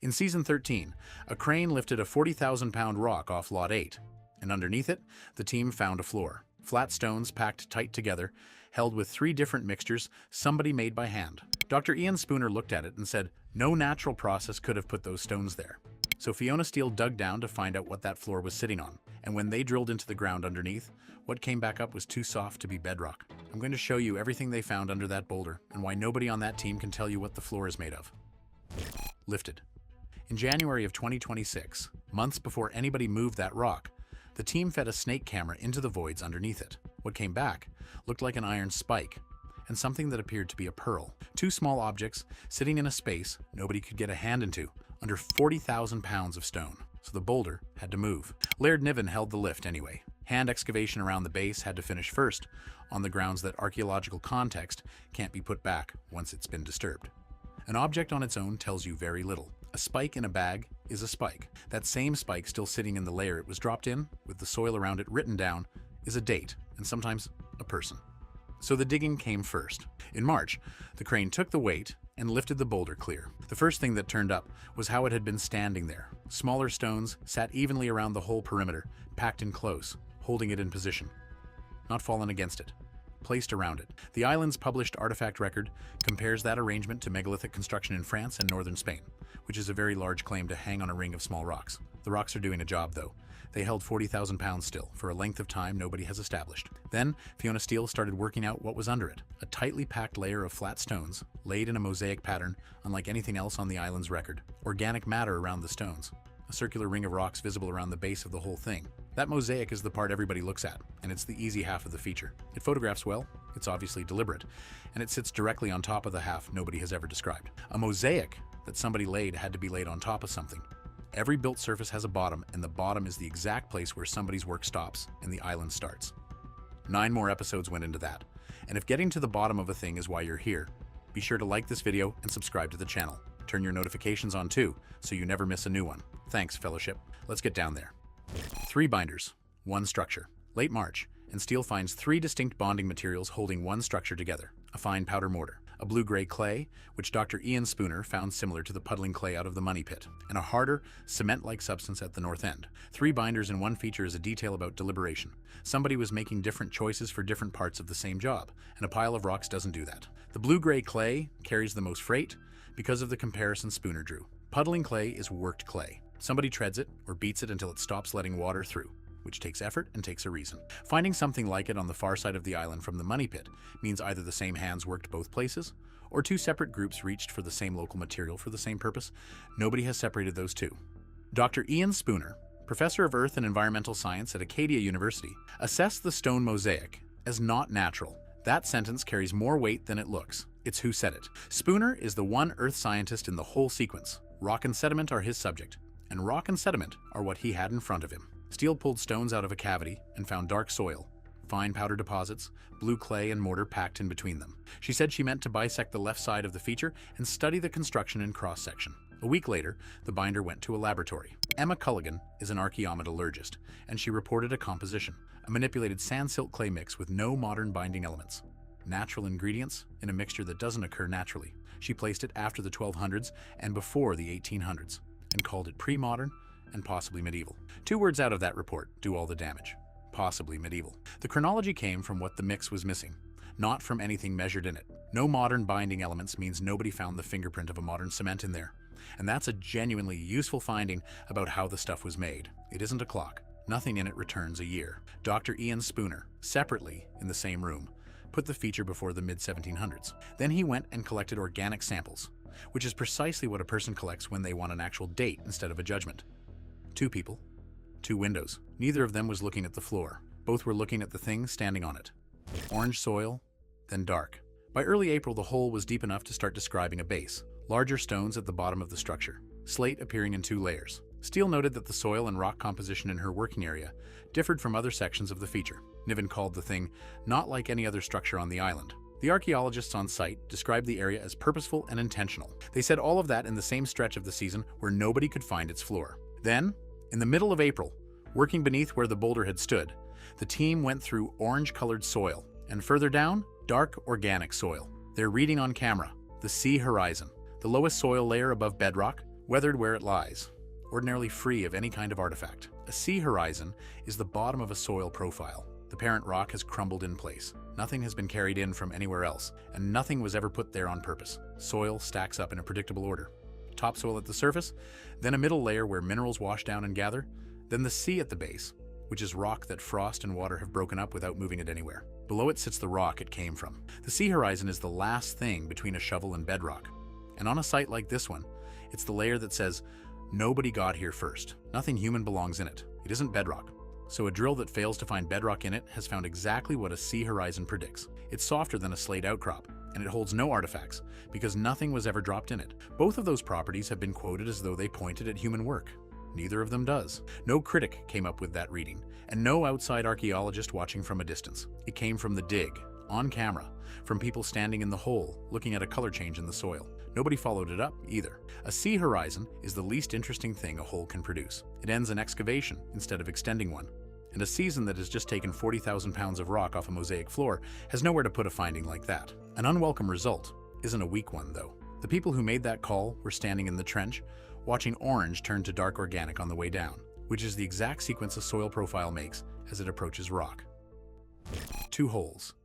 In Season 13, a crane lifted a 40,000-pound rock off Lot 8, and underneath it, the team found a floor. Flat stones packed tight together, held with 3 different mixtures somebody made by hand. Dr. Ian Spooner looked at it and said, no natural process could have put those stones there. So Fiona Steele dug down to find out what that floor was sitting on, and when they drilled into the ground underneath, what came back up was too soft to be bedrock. I'm going to show you everything they found under that boulder and why nobody on that team can tell you what the floor is made of. Lifted. In January of 2026, months before anybody moved that rock, the team fed a snake camera into the voids underneath it. What came back looked like an iron spike and something that appeared to be a pearl. 2 small objects sitting in a space nobody could get a hand into, under 40,000 pounds of stone. So the boulder had to move. Laird Niven held the lift anyway. Hand excavation around the base had to finish first, on the grounds that archaeological context can't be put back once it's been disturbed. An object on its own tells you very little. A spike in a bag is a spike. That same spike still sitting in the layer it was dropped in, with the soil around it written down, is a date, and sometimes a person. So the digging came first. In March, the crane took the weight and lifted the boulder clear. The first thing that turned up was how it had been standing there. Smaller stones sat evenly around the whole perimeter, packed in close, holding it in position. Not fallen against it. Placed around it. The island's published artifact record compares that arrangement to megalithic construction in France and northern Spain, which is a very large claim to hang on a ring of small rocks. The rocks are doing a job, though. They held 40,000 pounds still, for a length of time nobody has established. Then, Fiona Steele started working out what was under it. A tightly packed layer of flat stones, laid in a mosaic pattern, unlike anything else on the island's record. Organic matter around the stones. A circular ring of rocks visible around the base of the whole thing. That mosaic is the part everybody looks at, and it's the easy half of the feature. It photographs well, it's obviously deliberate, and it sits directly on top of the half nobody has ever described. A mosaic that somebody laid had to be laid on top of something. Every built surface has a bottom, and the bottom is the exact place where somebody's work stops and the island starts. 9 more episodes went into that, and if getting to the bottom of a thing is why you're here, be sure to like this video and subscribe to the channel. Turn your notifications on too, so you never miss a new one. Thanks, Fellowship. Let's get down there. 3 binders, 1 structure. Late March, and Steele finds 3 distinct bonding materials holding 1 structure together. A fine powder mortar, a blue-gray clay, which Dr. Ian Spooner found similar to the puddling clay out of the money pit, and a harder, cement-like substance at the north end. 3 binders in 1 feature is a detail about deliberation. Somebody was making different choices for different parts of the same job, and a pile of rocks doesn't do that. The blue-gray clay carries the most freight because of the comparison Spooner drew. Puddling clay is worked clay. Somebody treads it or beats it until it stops letting water through, which takes effort and takes a reason. Finding something like it on the far side of the island from the money pit means either the same hands worked both places, or 2 separate groups reached for the same local material for the same purpose. Nobody has separated those 2. Dr. Ian Spooner, professor of Earth and Environmental Science at Acadia University, assessed the stone mosaic as not natural. That sentence carries more weight than it looks. It's who said it. Spooner is the one Earth scientist in the whole sequence. Rock and sediment are his subject, and rock and sediment are what he had in front of him. Steele pulled stones out of a cavity and found dark soil, fine powder deposits, blue clay and mortar packed in between them. She said she meant to bisect the left side of the feature and study the construction in cross-section. A week later, the binder went to a laboratory. Emma Culligan is an archaeometallurgist, and she reported a composition, a manipulated sand-silt clay mix with no modern binding elements. Natural ingredients in a mixture that doesn't occur naturally. She placed it after the 1200s and before the 1800s, and called it pre-modern and possibly medieval. 2 words out of that report do all the damage. Possibly medieval. The chronology came from what the mix was missing, not from anything measured in it. No modern binding elements means nobody found the fingerprint of a modern cement in there. And that's a genuinely useful finding about how the stuff was made. It isn't a clock. Nothing in it returns a year. Dr. Ian Spooner, separately in the same room, put the feature before the mid-1700s. Then he went and collected organic samples, which is precisely what a person collects when they want an actual date instead of a judgment. 2 people, 2 windows. Neither of them was looking at the floor. Both were looking at the thing standing on it. Orange soil, then dark. By early April, the hole was deep enough to start describing a base. Larger stones at the bottom of the structure. Slate appearing in 2 layers. Steele noted that the soil and rock composition in her working area differed from other sections of the feature. Niven called the thing not like any other structure on the island. The archaeologists on site described the area as purposeful and intentional. They said all of that in the same stretch of the season where nobody could find its floor. Then, in the middle of April, working beneath where the boulder had stood, the team went through orange-colored soil, and further down, dark organic soil. They're reading on camera, the sea horizon, the lowest soil layer above bedrock, weathered where it lies, ordinarily free of any kind of artifact. A sea horizon is the bottom of a soil profile. The parent rock has crumbled in place. Nothing has been carried in from anywhere else, and nothing was ever put there on purpose. Soil stacks up in a predictable order. Topsoil at the surface, then a middle layer where minerals wash down and gather, then the sea at the base, which is rock that frost and water have broken up without moving it anywhere. Below it sits the rock it came from. The sea horizon is the last thing between a shovel and bedrock. And on a site like this one, it's the layer that says, nobody got here first. Nothing human belongs in it. It isn't bedrock. So a drill that fails to find bedrock in it has found exactly what a sea horizon predicts. It's softer than a slate outcrop, and it holds no artifacts, because nothing was ever dropped in it. Both of those properties have been quoted as though they pointed at human work. Neither of them does. No critic came up with that reading, and no outside archaeologist watching from a distance. It came from the dig, on camera, from people standing in the hole, looking at a color change in the soil. Nobody followed it up, either. A sea horizon is the least interesting thing a hole can produce. It ends an excavation instead of extending one. And a season that has just taken 40,000 pounds of rock off a mosaic floor has nowhere to put a finding like that. An unwelcome result isn't a weak one, though. The people who made that call were standing in the trench, watching orange turn to dark organic on the way down, which is the exact sequence a soil profile makes as it approaches rock. 2 holes,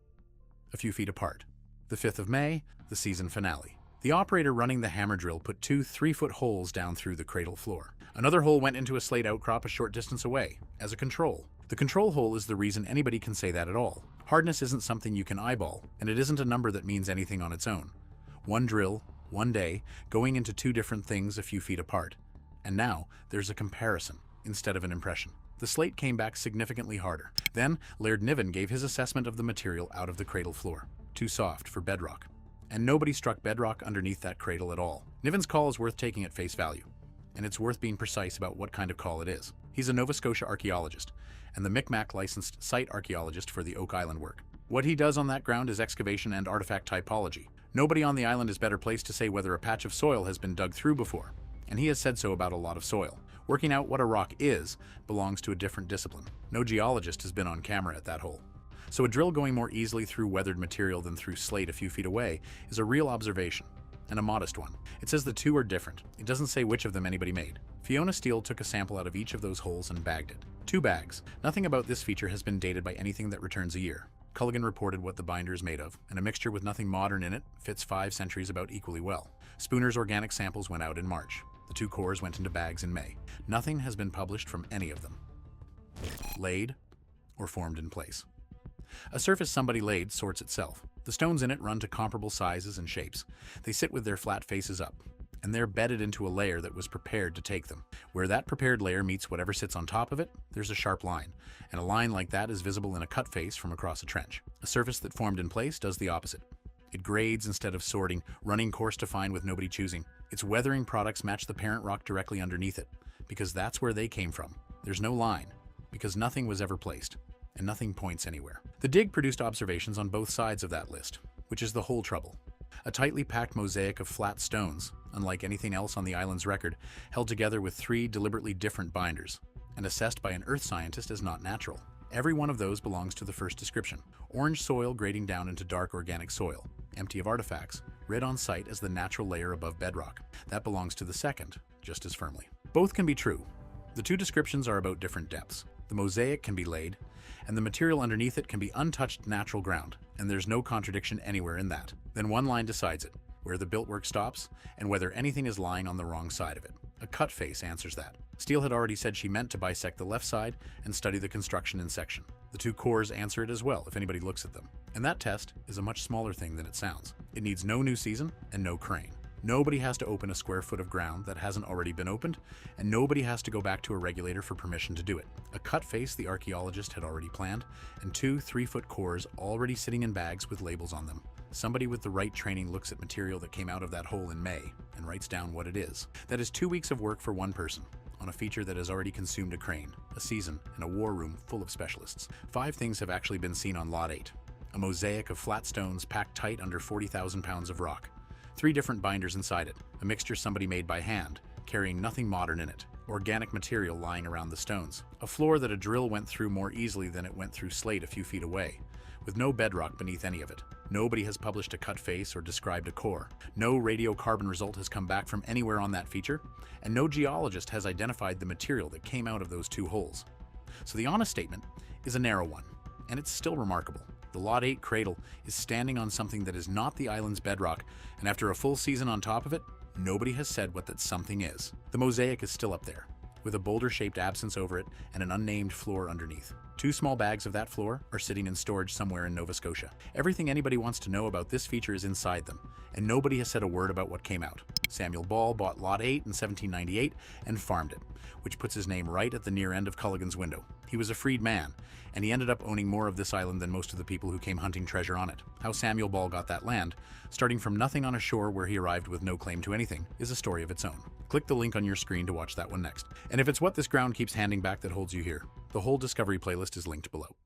a few feet apart. The 5th of May, the season finale. The operator running the hammer drill put 2 3-foot holes down through the cradle floor. Another hole went into a slate outcrop a short distance away, as a control. The control hole is the reason anybody can say that at all. Hardness isn't something you can eyeball, and it isn't a number that means anything on its own. One drill, one day, going into 2 different things a few feet apart. And now, there's a comparison, instead of an impression. The slate came back significantly harder. Then, Laird Niven gave his assessment of the material out of the cradle floor. Too soft for bedrock. And nobody struck bedrock underneath that cradle at all. Niven's call is worth taking at face value, and it's worth being precise about what kind of call it is. He's a Nova Scotia archaeologist, and the Micmac licensed site archaeologist for the Oak Island work. What he does on that ground is excavation and artifact typology. Nobody on the island is better placed to say whether a patch of soil has been dug through before, and he has said so about a lot of soil. Working out what a rock is belongs to a different discipline. No geologist has been on camera at that hole. So a drill going more easily through weathered material than through slate a few feet away is a real observation, and a modest one. It says the 2 are different. It doesn't say which of them anybody made. Fiona Steele took a sample out of each of those holes and bagged it. 2 bags. Nothing about this feature has been dated by anything that returns a year. Culligan reported what the binder is made of, and a mixture with nothing modern in it fits 5 centuries about equally well. Spooner's organic samples went out in March. The 2 cores went into bags in May. Nothing has been published from any of them. Laid or formed in place. A surface somebody laid sorts itself. The stones in it run to comparable sizes and shapes. They sit with their flat faces up, and they're bedded into a layer that was prepared to take them. Where that prepared layer meets whatever sits on top of it, there's a sharp line, and a line like that is visible in a cut face from across a trench. A surface that formed in place does the opposite. It grades instead of sorting, running course to find with nobody choosing. Its weathering products match the parent rock directly underneath it, because that's where they came from. There's no line, because nothing was ever placed, and nothing points anywhere. The dig produced observations on both sides of that list, which is the whole trouble. A tightly packed mosaic of flat stones, unlike anything else on the island's record, held together with 3 deliberately different binders, and assessed by an earth scientist as not natural. Every one of those belongs to the first description. Orange soil grading down into dark organic soil, empty of artifacts, read on site as the natural layer above bedrock. That belongs to the second, just as firmly. Both can be true. The 2 descriptions are about different depths. The mosaic can be laid, and the material underneath it can be untouched natural ground, and there's no contradiction anywhere in that. Then one line decides it, where the built-work stops, and whether anything is lying on the wrong side of it. A cut face answers that. Steele had already said she meant to bisect the left side and study the construction in section. The 2 cores answer it as well if anybody looks at them. And that test is a much smaller thing than it sounds. It needs no new season and no crane. Nobody has to open a square foot of ground that hasn't already been opened, and nobody has to go back to a regulator for permission to do it. A cut face the archaeologist had already planned, and 2 3-foot cores already sitting in bags with labels on them. Somebody with the right training looks at material that came out of that hole in May and writes down what it is. That is 2 weeks of work for one person, on a feature that has already consumed a crane, a season, and a war room full of specialists. 5 things have actually been seen on Lot 8. A mosaic of flat stones packed tight under 40,000 pounds of rock. 3 different binders inside it, a mixture somebody made by hand, carrying nothing modern in it. Organic material lying around the stones. A floor that a drill went through more easily than it went through slate a few feet away, with no bedrock beneath any of it. Nobody has published a cut face or described a core. No radiocarbon result has come back from anywhere on that feature, and no geologist has identified the material that came out of those two holes. So the honest statement is a narrow one, and it's still remarkable. The Lot 8 Cradle is standing on something that is not the island's bedrock, and after a full season on top of it, nobody has said what that something is. The mosaic is still up there, with a boulder-shaped absence over it and an unnamed floor underneath. 2 small bags of that floor are sitting in storage somewhere in Nova Scotia. Everything anybody wants to know about this feature is inside them, and nobody has said a word about what came out. Samuel Ball bought Lot 8 in 1798 and farmed it, which puts his name right at the near end of Culligan's window. He was a freed man, and he ended up owning more of this island than most of the people who came hunting treasure on it. How Samuel Ball got that land, starting from nothing on a shore where he arrived with no claim to anything, is a story of its own. Click the link on your screen to watch that one next. And if it's what this ground keeps handing back that holds you here, the whole Discovery playlist is linked below.